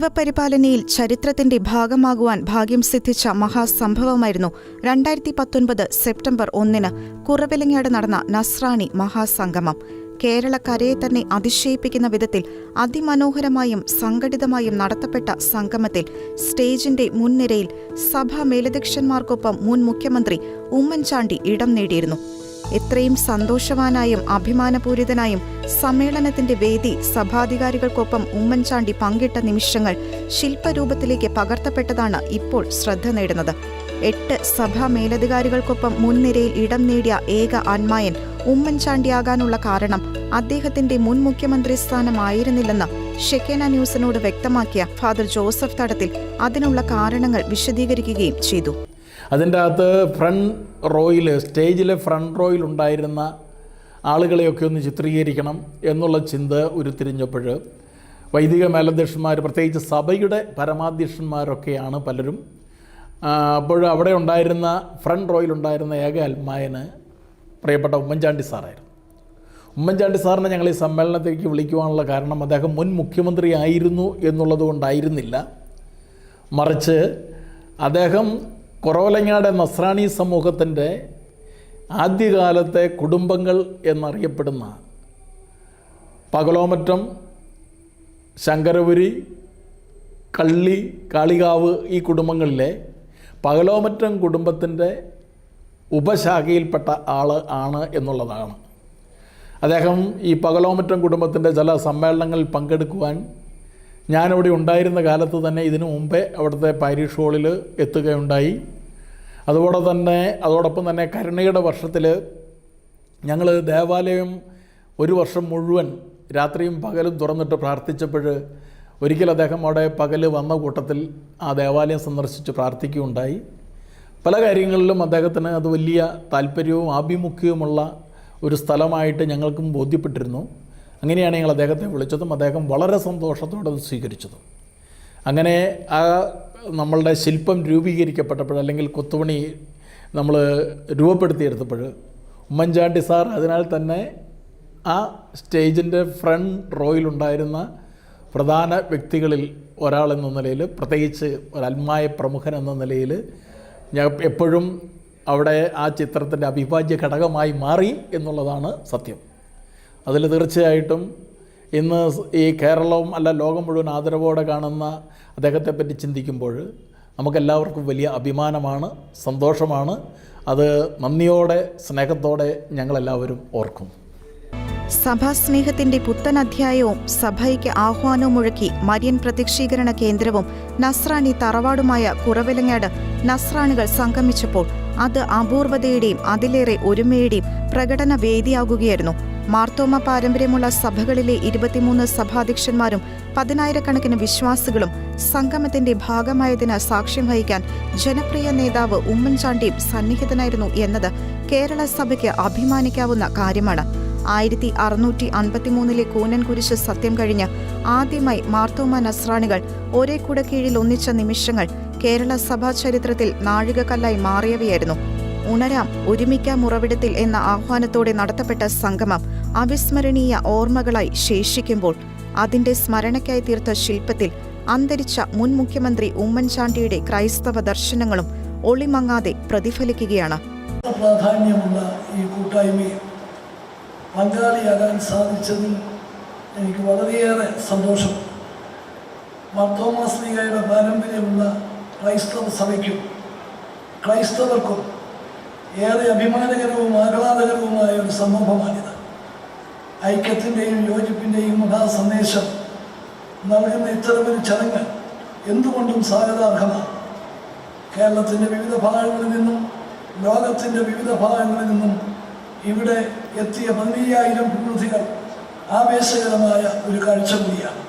ദൈവപരിപാലനയിൽ ചരിത്രത്തിന്റെ ഭാഗമാകുവാൻ ഭാഗ്യം സിദ്ധിച്ച മഹാസംഭവമായിരുന്നു 2019 സെപ്റ്റംബർ 1 കുറവിലങ്ങാട് നടന്ന നസ്രാണി മഹാസംഗമം. കേരളക്കരയെ തന്നെ അതിശയിപ്പിക്കുന്ന വിധത്തിൽ അതിമനോഹരമായും സംഘടിതമായും നടത്തപ്പെട്ട സംഗമത്തിൽ സ്റ്റേജിന്റെ മുൻനിരയിൽ സഭാ മേലധ്യക്ഷന്മാർക്കൊപ്പം മുൻ മുഖ്യമന്ത്രി ഉമ്മൻചാണ്ടി ഇടം നേടിയിരുന്നു. എത്രയും സന്തോഷവാനായും അഭിമാനപൂരിതനായും സമ്മേളനത്തിന്റെ വേദി സഭാധികാരികൾക്കൊപ്പം ഉമ്മൻചാണ്ടി പങ്കിട്ട നിമിഷങ്ങൾ ശില്പരൂപത്തിലേക്ക് പകർത്തപ്പെട്ടതാണ് ഇപ്പോൾ ശ്രദ്ധ നേടുന്നത്. 8 സഭാ മേലധികാരികൾക്കൊപ്പം മുൻനിരയിൽ ഇടം നേടിയ ഏക ആൺമായൻ ഉമ്മൻചാണ്ടിയാകാനുള്ള കാരണം അദ്ദേഹത്തിന്റെ മുൻ മുഖ്യമന്ത്രി സ്ഥാനമായിരുന്നില്ലെന്ന് ഷെക്കേന ന്യൂസിനോട് വ്യക്തമാക്കിയ ഫാദർ ജോസഫ് തടത്തിൽ അതിനുള്ള കാരണങ്ങൾ വിശദീകരിക്കുകയും ചെയ്തു. അതിൻ്റെ അകത്ത് സ്റ്റേജിലെ ഫ്രണ്ട് റോയിൽ ഉണ്ടായിരുന്ന ആളുകളെയൊക്കെ ഒന്ന് ചിത്രീകരിക്കണം എന്നുള്ള ചിന്ത ഉരുത്തിരിഞ്ഞപ്പോൾ വൈദിക മേലധ്യക്ഷന്മാർ, പ്രത്യേകിച്ച് സഭയുടെ പരമാധ്യക്ഷന്മാരൊക്കെയാണ് പലരും. അപ്പോൾ അവിടെ ഉണ്ടായിരുന്ന ഫ്രണ്ട് റോയിലുണ്ടായിരുന്ന ഏക അൽമായന് പ്രിയപ്പെട്ട ഉമ്മൻചാണ്ടി സാറായിരുന്നു. ഉമ്മൻചാണ്ടി സാറിനെ ഞങ്ങൾ ഈ സമ്മേളനത്തിലേക്ക് വിളിക്കുവാനുള്ള കാരണം അദ്ദേഹം മുൻ മുഖ്യമന്ത്രി ആയിരുന്നു എന്നുള്ളത് കൊണ്ടായിരുന്നില്ല, മറിച്ച് അദ്ദേഹം കുറവലങ്ങാട് നസ്രാണി സമൂഹത്തിൻ്റെ ആദ്യകാലത്തെ കുടുംബങ്ങൾ എന്നറിയപ്പെടുന്ന പകലോമറ്റം, ശങ്കരപുരി, കള്ളി, കാളികാവ് ഈ കുടുംബങ്ങളിലെ പകലോമറ്റം കുടുംബത്തിൻ്റെ ഉപശാഖയിൽപ്പെട്ട ആൾ ആണ് എന്നുള്ളതാണ്. അദ്ദേഹം ഈ പകലോമറ്റം കുടുംബത്തിൻ്റെ ചില സമ്മേളനങ്ങളിൽ പങ്കെടുക്കുവാൻ ഞാനിവിടെ ഉണ്ടായിരുന്ന കാലത്ത് തന്നെ ഇതിനു മുമ്പേ അവിടുത്തെ പാരിഷ് ഹാളിൽ എത്തുകയുണ്ടായി. അതോടൊപ്പം തന്നെ കരുണയുടെ വർഷത്തിൽ ഞങ്ങൾ ദേവാലയം ഒരു വർഷം മുഴുവൻ രാത്രിയും പകലും തുറന്നിട്ട് പ്രാർത്ഥിച്ചപ്പോൾ ഒരിക്കൽ അദ്ദേഹം അവിടെ പകൽ വന്ന കൂട്ടത്തിൽ ആ ദേവാലയം സന്ദർശിച്ച് പ്രാർത്ഥിക്കുകയുണ്ടായി. പല കാര്യങ്ങളിലും അദ്ദേഹത്തിന് അത് വലിയ താല്പര്യവും ആഭിമുഖ്യവുമുള്ള ഒരു സ്ഥലമായിട്ട് ഞങ്ങൾക്കും ബോധ്യപ്പെട്ടിരുന്നു. അങ്ങനെയാണ് ഞങ്ങൾ അദ്ദേഹത്തെ വിളിച്ചതും അദ്ദേഹം വളരെ സന്തോഷത്തോടെ അത് സ്വീകരിച്ചതും. അങ്ങനെ ആ നമ്മളുടെ ശില്പം രൂപീകരിക്കപ്പെട്ടപ്പോൾ, അല്ലെങ്കിൽ കൊത്തുപണി നമ്മൾ രൂപപ്പെടുത്തിയെടുത്തപ്പോൾ ഉമ്മൻചാണ്ടി സാർ അതിനാൽ തന്നെ ആ സ്റ്റേജിൻ്റെ ഫ്രണ്ട് റോയിലുണ്ടായിരുന്ന പ്രധാന വ്യക്തികളിൽ ഒരാളെന്ന നിലയിൽ, പ്രത്യേകിച്ച് ഒരു അൽമായ പ്രമുഖൻ എന്ന നിലയിൽ ഞാൻ എപ്പോഴും അവിടെ ആ ചിത്രത്തിൻ്റെ അവിഭാജ്യ ഘടകമായി മാറി എന്നുള്ളതാണ് സത്യം. അതിൽ തീർച്ചയായിട്ടും ഇന്ന് ഈ കേരളവും അല്ല ലോകം മുഴുവൻ ആദരവോടെ കാണുന്ന അദ്ദേഹത്തെപ്പറ്റി ചിന്തിക്കുമ്പോൾ നമുക്കെല്ലാവർക്കും വലിയ അഭിമാനമാണ്, സന്തോഷമാണ്. അത് നന്ദിയോടെ സ്നേഹത്തോടെ ഞങ്ങളെല്ലാവരും ഓർക്കും. സഭാസ്നേഹത്തിന്റെ പുത്തൻ അധ്യായവും സഭയ്ക്ക് ആഹ്വാനവും മുഴക്കി മരിയൻ പ്രത്യക്ഷീകരണ കേന്ദ്രവും നസ്രാണി തറവാടുമായ കുറവിലങ്ങാട് നസ്രാണികൾ സംഗമിച്ചപ്പോൾ അത് അപൂർവതയുടെയും അതിലേറെ ഒരുമയുടെയും പ്രകടന വേദിയാകുകയായിരുന്നു. മാർത്തോമ പാരമ്പര്യമുള്ള സഭകളിലെ 23 സഭാധ്യക്ഷന്മാരും 10,000-കണക്കിന് വിശ്വാസികളും സംഗമത്തിന്റെ ഭാഗമായതിന് സാക്ഷ്യം വഹിക്കാൻ ജനപ്രിയ നേതാവ് ഉമ്മൻചാണ്ടിയും സന്നിഹിതനായിരുന്നു എന്നത് കേരള സഭയ്ക്ക് അഭിമാനിക്കാവുന്ന കാര്യമാണ്. 1653 കൂനൻ കുരിശ് സത്യം കഴിഞ്ഞ് ആദ്യമായി മാർത്തോമ നസ്രാണികൾ ഒരേ കുടക്കീഴിൽ ഒന്നിച്ച നിമിഷങ്ങൾ കേരള സഭാ ചരിത്രത്തിൽ നാഴികക്കല്ലായി മാറിയവയായിരുന്നു. ഉണരാം, ഒരുമിക്കാം ഉറവിടത്തിൽ എന്ന ആഹ്വാനത്തോടെ നടത്തപ്പെട്ട സംഗമം അവിസ്മരണീയ ഓർമ്മകളായി ശേഷിക്കുമ്പോൾ അതിന്റെ സ്മരണയ്ക്കായി തീർത്ത ശില്പത്തിൽ അന്തരിച്ച മുൻ മുഖ്യമന്ത്രി ഉമ്മൻചാണ്ടിയുടെ ക്രൈസ്തവ ദർശനങ്ങളും ഒളിമങ്ങാതെ പ്രതിഫലിക്കുകയാണ്. പ്രാധാന്യമുള്ള ഈ കൂട്ടായ്മയിൽ പങ്കാളിയാകാൻ സാധിച്ചതിൽ എനിക്ക് വളരെയേറെ സന്തോഷം. മാർത്തോമാ ശ്ലീഹായുടെ പാരമ്പര്യമുള്ള ക്രൈസ്തവ സഭയ്ക്കും ക്രൈസ്തവർക്കും ഏറെ അഭിമാനകരവും ആഹ്ലാദകരവുമായ ഒരു സംഭവമാണിത്. ഐക്യത്തിൻ്റെയും യോജിപ്പിൻ്റെയും മഹാസന്ദേശം നൽകുന്ന ഇത്തരമൊരു ചടങ്ങ് എന്തുകൊണ്ടും സ്വാഗതാർഹമാണ്. കേരളത്തിൻ്റെ വിവിധ ഭാഗങ്ങളിൽ നിന്നും ലോകത്തിൻ്റെ വിവിധ ഭാഗങ്ങളിൽ നിന്നും ഇവിടെ എത്തിയ 15,000 പ്രതിനിധികൾ ആവേശകരമായ ഒരു കാഴ്ച കൂടിയാണ്.